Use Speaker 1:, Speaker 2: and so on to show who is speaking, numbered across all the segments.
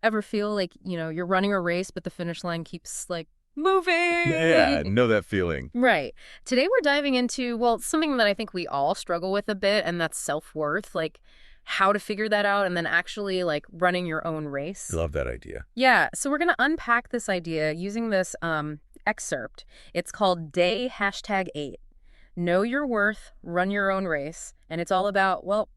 Speaker 1: Ever feel like, you're running a race, but the finish line keeps, like,
Speaker 2: Yeah,
Speaker 1: moving?
Speaker 2: know that feeling.
Speaker 1: Right. Today we're diving into, well, something that I think we all struggle with a bit, and that's self-worth, like how to figure that out and then actually like running your own
Speaker 2: I
Speaker 1: race.
Speaker 2: love that idea.
Speaker 1: Yeah, so we're going to unpack this idea using this excerpt. It's called Day #8. Know your worth, run your own race. And it's all about, well,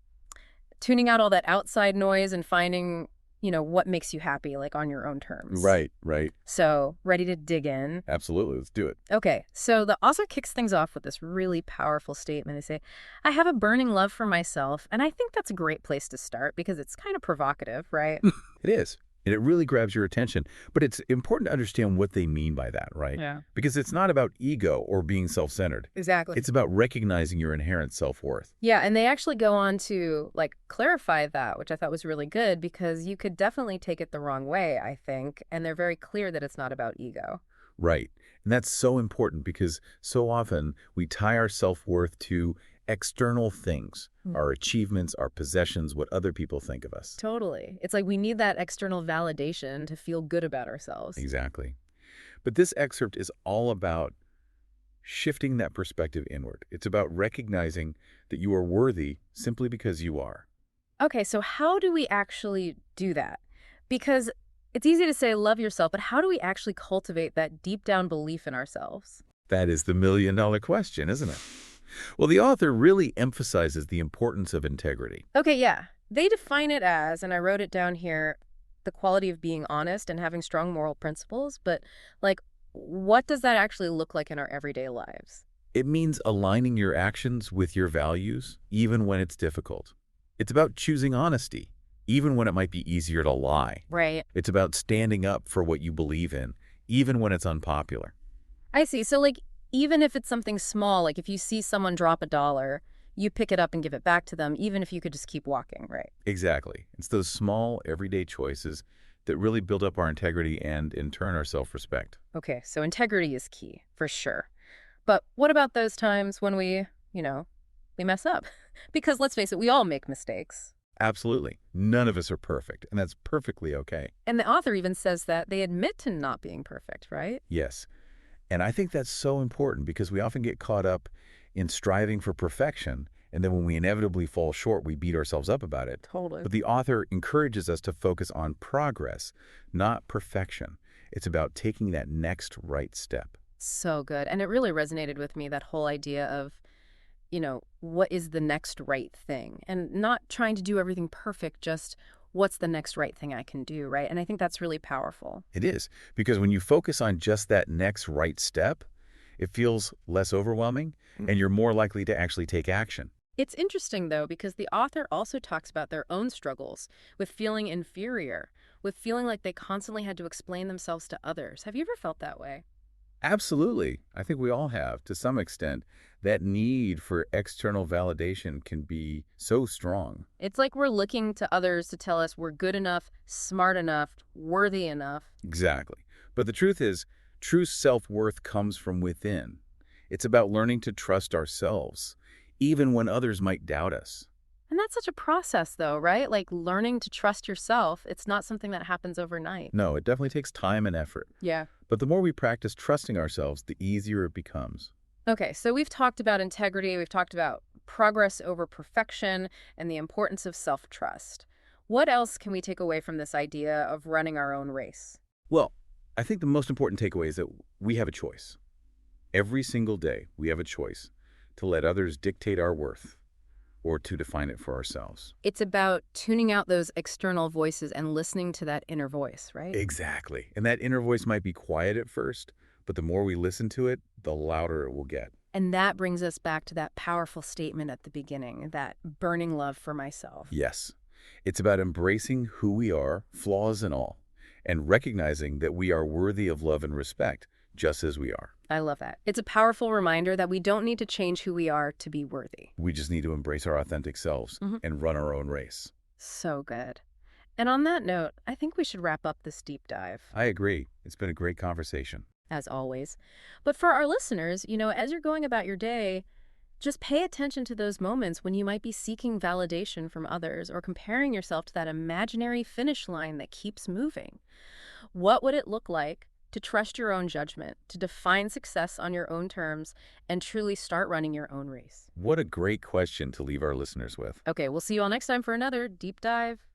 Speaker 1: tuning out all that outside noise and finding, what makes you happy, like on your own terms.
Speaker 2: Right, right.
Speaker 1: So, ready to dig in?
Speaker 2: Absolutely. Let's do it.
Speaker 1: Okay, so the author kicks things off with this really powerful statement. They say, I have a burning love for myself. And I think that's a great place to start because it's kind of provocative, right?
Speaker 2: It is. And it really grabs your attention. But it's important to understand what they mean by that, right?
Speaker 1: Yeah.
Speaker 2: Because it's not about ego or being self-centered.
Speaker 1: Exactly.
Speaker 2: It's about recognizing your inherent self-worth.
Speaker 1: Yeah, and they actually go on to like clarify that, which I thought was really good because you could definitely take it the wrong way, I think, and they're very clear that it's not about ego.
Speaker 2: Right. And that's so important because so often we tie our self-worth to external things,
Speaker 1: Mm.
Speaker 2: our achievements, our possessions, what other people think of us.
Speaker 1: Totally. It's like we need that external validation to feel good about ourselves.
Speaker 2: Exactly. But this excerpt is all about shifting that perspective inward. It's about recognizing that you are worthy simply because you are.
Speaker 1: Okay, so how do we actually do that? Because it's easy to say love yourself, but how do we actually cultivate that deep down belief in ourselves?
Speaker 2: That is the million-dollar question, isn't it? Well, the author really emphasizes the importance of integrity.
Speaker 1: Okay, yeah. They define it as, and I wrote it down here, the quality of being honest and having strong moral principles, but like, what does that actually look like in our everyday lives?
Speaker 2: It means aligning your actions with your values, even when it's difficult. It's about choosing honesty, even when it might be easier to lie.
Speaker 1: Right.
Speaker 2: It's about standing up for what you believe in, even when it's unpopular.
Speaker 1: I see. So, like, even if it's something small, like if you see someone drop a dollar, you pick it up and give it back to them, even if you could just keep walking, right?
Speaker 2: Exactly. It's those small, everyday choices that really build up our integrity and, in turn, our self-respect.
Speaker 1: Okay, so integrity is key, for sure. But what about those times when we mess up? Because let's face it, we all make mistakes.
Speaker 2: Absolutely. None of us are perfect, and that's perfectly okay.
Speaker 1: And the author even says that they admit to not being perfect, right?
Speaker 2: Yes. And I think that's so important because we often get caught up in striving for perfection, and then when we inevitably fall short, we beat ourselves up about it.
Speaker 1: Totally.
Speaker 2: But the author encourages us to focus on progress, not perfection. It's about taking that next right step.
Speaker 1: So good. And it really resonated with me, that whole idea of, what is the next right thing? And not trying to do everything perfect, just what's the next right thing I can do, right? And I think that's really powerful.
Speaker 2: It is, because when you focus on just that next right step, it feels less overwhelming, and you're more likely to actually take action.
Speaker 1: It's interesting, though, because the author also talks about their own struggles with feeling inferior, with feeling like they constantly had to explain themselves to others. Have you ever felt that way?
Speaker 2: Absolutely. I think we all have, to some extent. That need for external validation can be so strong.
Speaker 1: It's like we're looking to others to tell us we're good enough, smart enough, worthy enough.
Speaker 2: Exactly. But the truth is, true self-worth comes from within. It's about learning to trust ourselves, even when others might doubt us.
Speaker 1: And that's such a process, though, right? Like learning to trust yourself. It's not something that happens overnight.
Speaker 2: No, it definitely takes time and effort.
Speaker 1: Yeah.
Speaker 2: But the more we practice trusting ourselves, the easier it becomes.
Speaker 1: Okay, so we've talked about integrity, we've talked about progress over perfection, and the importance of self-trust. What else can we take away from this idea of running our own race?
Speaker 2: Well, I think the most important takeaway is that we have a choice. Every single day, we have a choice to let others dictate our worth or to define it for ourselves.
Speaker 1: It's about tuning out those external voices and listening to that inner voice, right?
Speaker 2: Exactly. And that inner voice might be quiet at first, but the more we listen to it, the louder it will get.
Speaker 1: And that brings us back to that powerful statement at the beginning, that burning love for myself.
Speaker 2: Yes. It's about embracing who we are, flaws and all, and recognizing that we are worthy of love and respect, just as we are.
Speaker 1: I love that. It's a powerful reminder that we don't need to change who we are to be worthy.
Speaker 2: We just need to embrace our authentic selves and run our own race.
Speaker 1: So good. And on that note, I think we should wrap up this deep dive,
Speaker 2: I agree. It's been a great conversation.
Speaker 1: as always. But for our listeners, as you're going about your day, Just pay attention to those moments when you might be seeking validation from others or comparing yourself to that imaginary finish line that keeps moving. What would it look like to trust your own judgment, to define success on your own terms, and truly start running your own race?
Speaker 2: What a great question to leave our listeners with.
Speaker 1: Okay, we'll see you all next time for another deep dive.